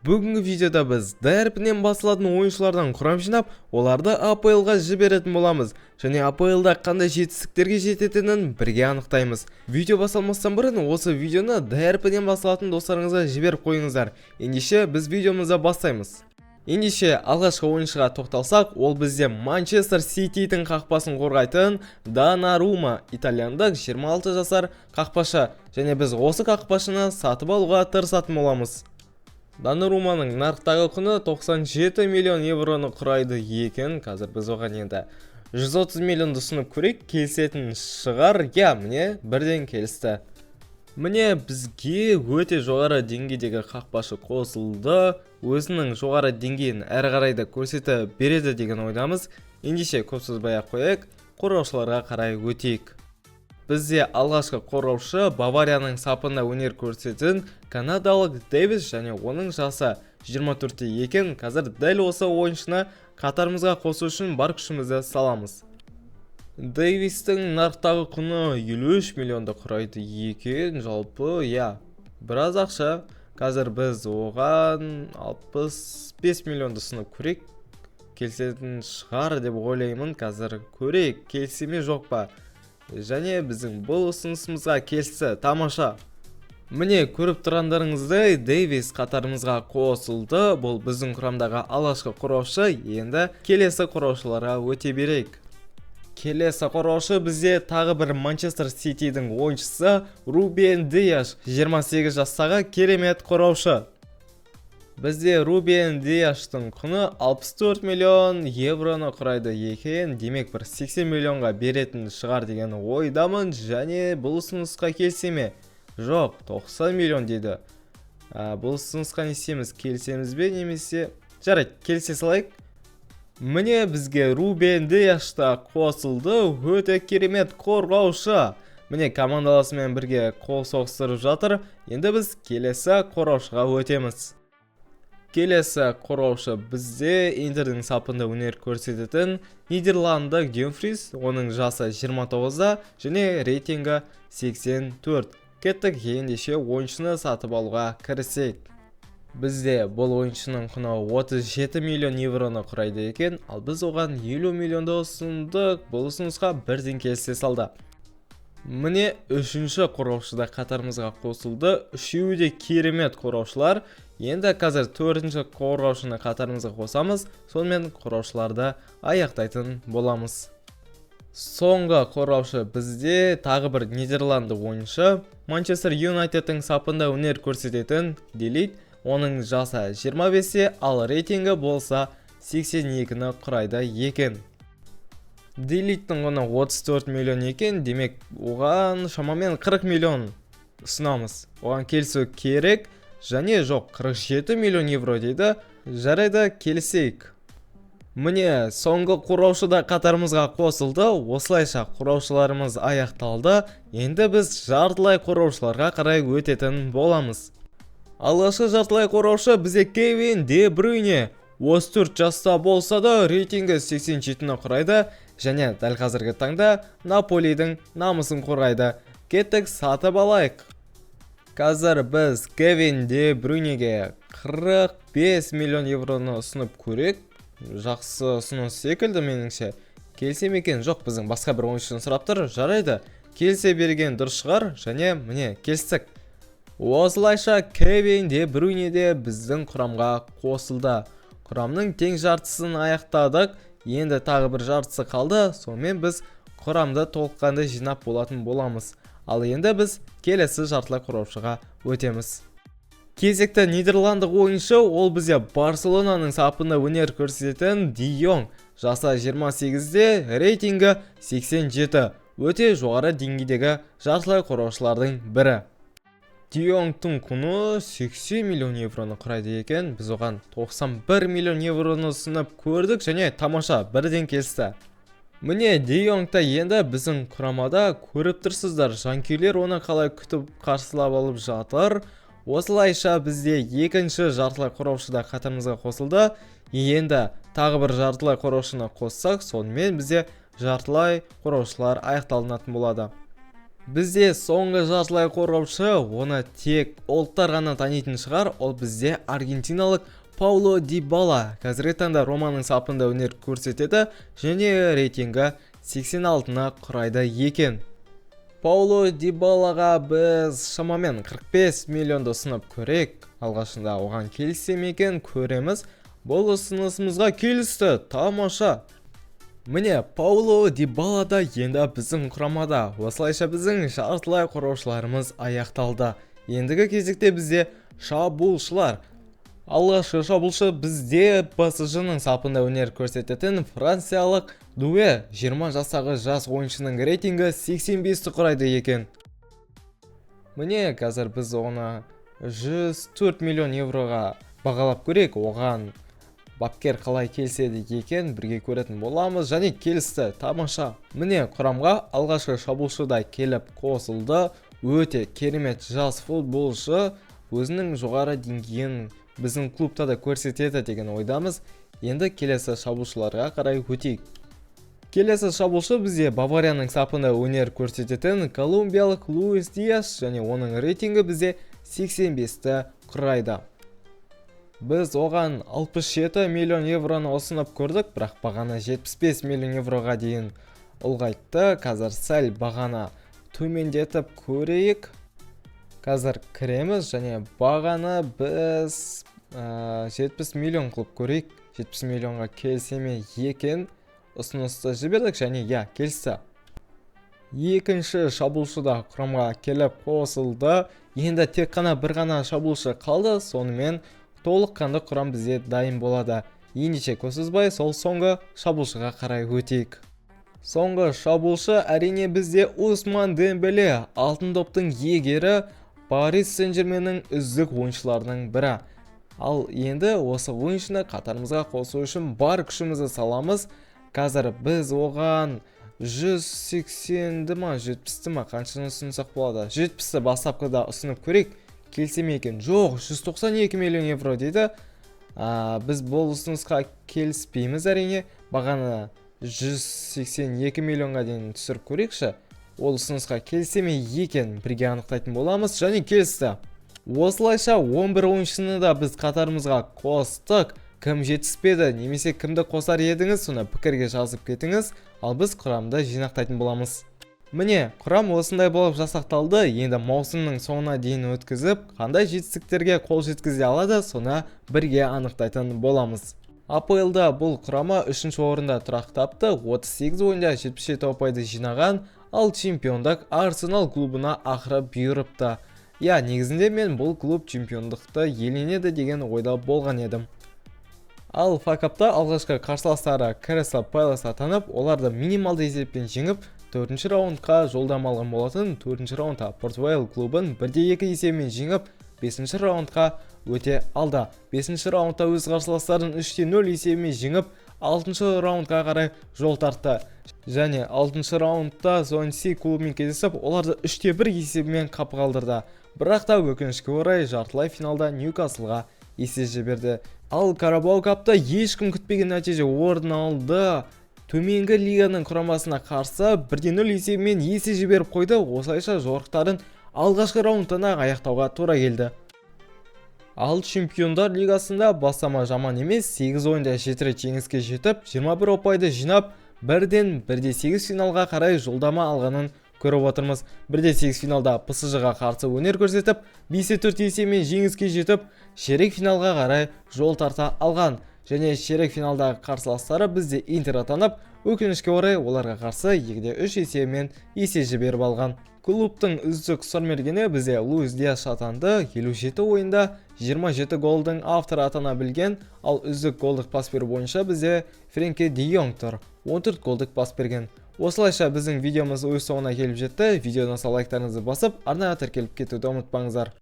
Бүгінгі видеода біз дәрпінен басылатын ойыншылардан құрам жинап, оларды АПЛ-ға жіберетін боламыз, және АПЛ-да қандай жетістіктерге жететінін бірге анықтаймыз. Видео басылмастан бұрын осы видеоны дәрпінен басылатын достарыңызға жіберіп қойыңыздар. Ендеше біз видеомызды бастаймыз. Ендеше алғашқы ойыншыға тоқталсақ, ол бізде Манчестер Ситидің қақпасын қорғайтын Донарума, итальяндық 26 жасар қақпашы, және біз осы қақпашыны сатып алуға тырысатын боламыз. Донаруманың нарықтағы құны 97 миллион евроны құрайды екен. Қазір біз оған енді 130 миллионды ұсынып көрейік, келісетін шығар. Міне бірден келісті. Міне бізге өте жоғары деңгейдегі қақпашы қосылды. Өзінің жоғары деңгейін әрі қарай да көрсете береді деген ойдамыз. Ендеше көп созбай-ақ қояйық, қорғаушыларға қарай өтейік. Бізде алғашқы қорғаушы Баварияның сапында өнер көрсететін канадалық Дэвис, және оның жасы 24-те екен. Қазір дәл осы ойыншыны қатарымызға қосу үшін бар күшімізді саламыз. Дэвистің нарықтағы құны 53 миллионды құрайды екен. Жалпы, біраз ақша. Қазір біз оған 65 миллионды ұсынып көрейік. Келісетін шығар деп ойлаймын. Қазір көрейік, келісе ме жоқ па. Және біздің бұл ұсынысымызға келісті. Тамаша. Міне көріп тұрғандарыңыздай, Дэвис қатарымызға қосылды. Бұл біздің құрамдағы алғашқы қорғаушы. Енді келесі қорғаушыларға өте берейік. Келесі қорғаушы бізде тағы бір Манчестер Ситидің ойыншысы Рубен Диаш, 28 жастағы керемет қорғаушы. Бізде Рубен Диаштың құны 64 миллион евроны құрайды екен. Демек бір 80 миллионға беретін шығар деген ойдамын, және бұл ұсынысқа келісе ме? Жоқ, 90 миллион дейді. Бұл ұсынысқа не істейміз? Келісеміз бе немесе? Жарайды, келісе салайық. Міне бізге Рубен Диашта қосылды. Өте керемет қорғаушы. Міне командаласымен бірге қол соғыстырып жатыр. Енді біз келесі қорғаушыға өтеміз. Келесі қорғаушы бізде Интердің сапында өнер көрсететін Нидерландық Dumfries. Оның жасы 29-да және рейтингі 84. Кеттік, ендеше ойыншыны сатып алуға кірісейік. Бізде бұл ойыншының құны 37 миллион евроны құрайды екен, ал біз оған 50 миллионды ұсындық. Бұл ұсынысқа бірден келісе салды. Міне үшінші қорғаушыда қатарымызға қосылды. Үшеуі де керемет қорғаушылар. Енді қазір төртінші қорғаушыны қатарымызға қосамыз, сонымен қорғаушыларды аяқтайтын боламыз. Соңғы қорғаушы бізде тағы бір Нидерланды ойыншы, Манчестер Юнайтедтің сапында өнер көрсететін Делит. Оның жасы 25-те, ал рейтингі болса 82-ні құрайды екен. Делиттің құны 34 миллион екен, демек оған шамамен 40 миллион ұсынамыз. Оған келісу керек, және жоқ, 47 миллион евро дейді. Жарайды, келісейік. Міне соңғы қорғаушыда қатарымызға қосылды. Осылайша қорғаушыларымыз аяқталды. Енді біз жартылай қорғаушыларға қарай өтетін боламыз. Алғашқы жартылай қорғаушы бізде Кевин Де Брюйне. 34 жаста болса да рейтингі 87-ні құрайды, және дәл қазіргі таңда Наполидің намысын қорғайды. Кеттік, сатып алайық. Қазір біз Кевин Де Брюйнеге 45 миллион евроны ұсынып көрейік. Жақсы ұсыныс секілді меніңше. Келісе ме екен? Жоқ, біздің басқа бір ойыншыны сұрап тұр. Жарайды, келісе берген дұрыс шығар, және міне келістік. Осылайша Кевин Де Брюйне де біздің құрамға қосылды. Құрамның тең жартысын аяқтадық. Енді тағы бір жартысы қалды. Сонымен біз құрамды толыққанды жинап болатын боламыз. Ал енді біз келесі жартылай қорғаушыға өтеміз. Кезекті Нидерландық ойыншы, ол бізде Барселонаның сапында өнер көрсететін Де Йонг. Жасы 28-де, рейтингі 87. Өте жоғары деңгейдегі жартылай қорғаушылардың бірі. Де Йонгтың құны 80 миллион евроны құрайды екен. Біз оған 91 миллион евроны ұсынып көрдік, және тамаша, бірден келісті. Міне Де Йонгта енді біздің құрамада көріп тұрсыздар. Жанкүйерлер оны қалай күтіп қарсылап алып жатыр. Осылайша бізде екінші жартылай қорғаушыда қатарымызға қосылды. Енді тағы бір жартылай қорғаушыны қоссақ, сонымен бізде жартылай қорғаушылар аяқталынатын болады. Бізде соңғы жартылай қорғаушы, оны тек ұлттар ғана танитын шығар, ол бізде аргентиналық Пауло Дибала. Қазіргі таңда Романың сапында өнер көрсетеді және рейтингі 86-ны құрайды екен. Пауло Дибалаға біз шамамен 45 миллионды ұсынып көрек. Алғашында оған келіссем екен, көреміз. Бұл ұсынысымызға келісті, тамаша. Міне, Пауло Дибалада енді біздің құрамада. Осылайша біздің жартылай қорғаушыларымыз аяқталды. Ендігі кезекте бізде шабуылшылар. Алғашқы шабуылшы бізде PSG-ның сапында өнер көрсететін франциялық Дуэ. 20 жастағы жас ойыншының рейтингі 85-ті құрайды екен. Міне, қазір біз оны 104 миллион евроға бағалап көрек. Оған бапкер қалай келседі екен, бірге көретін боламыз, және келісті, тамаша. Міне, құрамға алғашқы шабуылшыда келіп қосылды. Өте керемет жас футболшы, өзінің жоғары деңгейін біздің клубта да көрсетеді деген ойдамыз. Енді келесі шабуылшыларға қарай өтейік. Келесі шабуылшы бізде Баварияның сапында өнер көрсететін колумбиялық Луис Диас, және оның рейтингі бізде 85-ті құрайды. Біз оған 67 миллион евроны ұсынып көрдік, бірақ бағаны 75 миллион евроға дейін ұлғайтты. Қазір сәл бағаны төмендетіп көрейік. Қазір кіреміз және бағаны біз 70 миллион қылып көрейік. 70 миллионға келсеме екен, ұсынысты жібердік және келісті. Екінші шабуылшы да құрамға келіп қосылды. Енді тек қана бір ғана шабуылшы қалды, сонымен толыққанды құрам бізде дайын болады. Ендеше көсізбай сол соңғы шабуылшыға қарай өтейік. Соңғы шабуылшы әрине бізде Усман Дембеле, алтын доптың иегері, Парис Сен-Жерменнің үздік ойыншыларының бірі. Ал енді осы ойыншыны қатарымызға қосу үшін бар күшімізді саламыз. Қазір біз оған 180-ді ма, 70-ті ма, қаншаны ұсынсақ болады? 70-ті бастапқыда ұсынып көрейік. Келсем екен, жоқ, 192 миллион евро дейді. Біз бұл ұсынысқа келіспейміз әрине. Бағаны 182 миллионға дейін түсіріп көрейікші. Ол ұсынысқа келсеме екен, бірге анықтайтын боламыз, және келісті. Осылайша 11 ойыншыны да біз қатарымызға қостық. Кім жетіспеді, немесе кімді қосар едіңіз, соны пікірге жазып кетіңіз, ал біз құрамды жинақтайтын боламыз. Міне, құрам осындай болып жасақталды. Енді маусымның соңына дейін өткізіп, қандай жетістіктерге қол жеткізе алады, соны бірге анықтайтын боламыз. АПЛ-да бұл құрама 3-ші орында тұрақтапты, 38 ойында 77 ұпайды жинаған, ал чемпиондық Арсенал клубына ақыры бұйырыпты. Негізінде мен бұл клуб чемпиондықты иеленеді деген ойда болған едім. Ал факапта алғашқы қарсыластары Кристал Пэлас атанып, оларды минималды есеппен жеңіп, 4-ші раундқа жолдама алған болатын. 4-ші раундта Порт Вейл клубын 1-2 есебімен жеңіп, 5-ші раундқа өте алды. 5-ші раундта өз қарсыластарын 3-0 есебімен жеңіп, 6-ші раундқа қарай жол тартты. Және 6-ші раундта Сонси клубымен кездесіп, оларды 3-1 есебімен қапы қалдырды. Бірақ та өкінішке орай жартылай финалда Ньюкаслға есе жіберді. Ал Карабау капта ешкім күтпеген нәтиже орын алды. Төменгі лиганың құрамасына қарсы 1-0 есебімен есе жіберіп қойды. Осылайша жорықтарын алғашқы раундтан аяқтауға тура келді. Ал чемпиондар лигасында бастама жаман емес, 8 ойында 7 рет жеңіске жетіп, 21 ұпайды жинап, 1-8 финалға қарай жолдама алғанын көріп отырмыз. 1-8 финалда PSG-ға қарсы өнер көрсетіп, 5-4 есебімен жеңіске жетіп, ширек финалға қарай жол тарта алған. Және ширек финалдағы қарсыластары бізде Интер атанып, өкінішке орай оларға қарсы 2-3 есебімен есе жіберіп алған. Клубтың үздік сұрмергені бізде Луис Диас атанды. 57 ойында 27 голдың авторы атана білген, ал үздік голдық пас беру бойынша бізде Френки де Йонг тұр. 14 голдық пас берген. Осылайша біздің видеомыз өз соңына келіп жетті. Видеодан лайктарыңызды басып, арнаға тіркеліп кетуді ұмытпаңыздар.